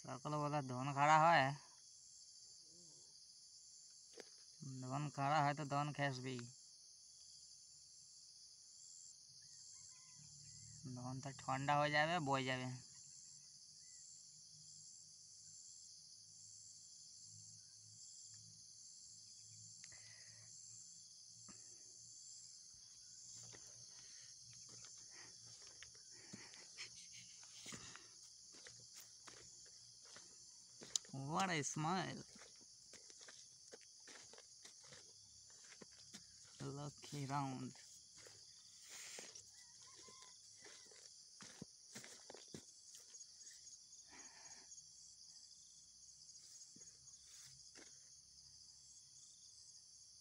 সকলে বলে ধন খাড়া হয়, ধন খাড়া হয় তো ধন খেসবি, ধন তো ঠান্ডা হয়ে যাবে, বয়ে যাবে। What a smile. Lucky round.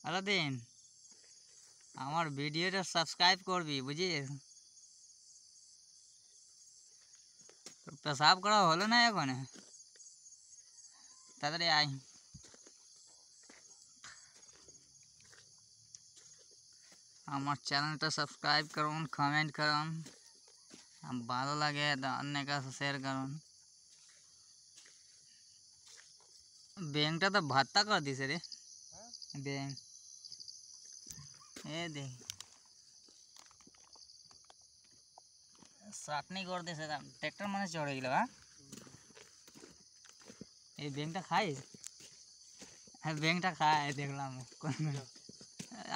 Aladdin, আমার ভিডিওটা সাবস্ক্রাইব করবি বুঝিস? পেশাব করা হলো না এখন, তাড়াতাড়ি আয়। আমার চ্যানেলটা সাবস্ক্রাইব করুন, কমেন্ট করুন, ভালো লাগে অন্যের কাছে শেয়ার করুন। ব্যাংকটা তো ভাত্তা করে দিছে রে, ব্যাংক এ দেখ চাটনি করে দিয়েছে, ট্র্যাক্টর মানে চড়ে গেল। হ্যাঁ, এই ব্যাংকটা খাইস? হ্যাঁ, ব্যাংকটা খায় দেখলাম,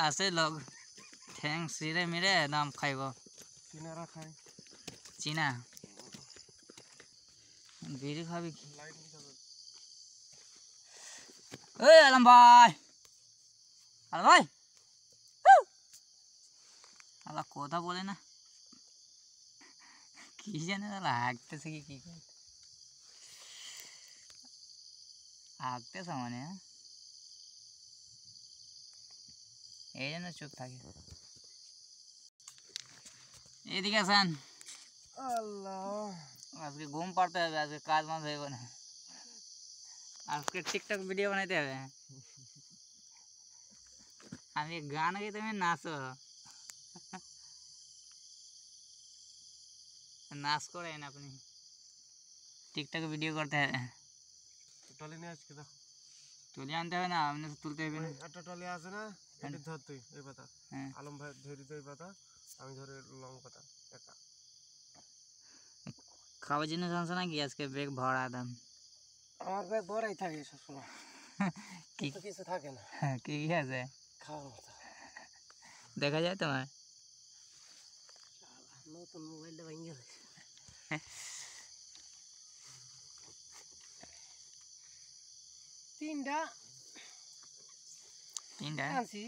আসে লোক ঠ্যাং সিঁড়ে মিরে দাম খাইব। চীনারা খায়, চীনা বিড়ি খাবি? এই আলম ভাই, আলম ভাই, আলা কথা বলে না, কি জানে হাঁকতেছে কি করে, হাঁকতেছে মানে এই জন্য চুপ থাকে। এদিকে আসেন, আল্লাহ আজকে ঘুম পাড়তে হবে, আজকে কাজ মাজ হইব না, আজকে টিকটক ভিডিও বানাইতে হবে। আমি গান গাই, তুমি নাচো, নাচ করেন আপনি, টিকটক ভিডিও করতে হবে। টলি নিয়ে আজকে দেখো, তুলে আনতে হবে না, আপনি তুলতে হবে না। একটা টলি আছে না, এটি ধর তুই এই পাতা, হ্যাঁ, আলম ভাই ধরি তো এই পাতা, আমি ধরে লং পাতা একা। খাওয়ার জিনিস আনছে নাকি আজকে? ব্যাগ ভরা দাম। আমার ব্যাগ বড়াই থাকে সবসময়, কিন্তু কিছু থাকে না। কি কি আছে খাওয়ার মতো দেখা যায় তোমার? নতুন মোবাইলটা ভেঙে গেছে। তিনটা তিনটা আনছি।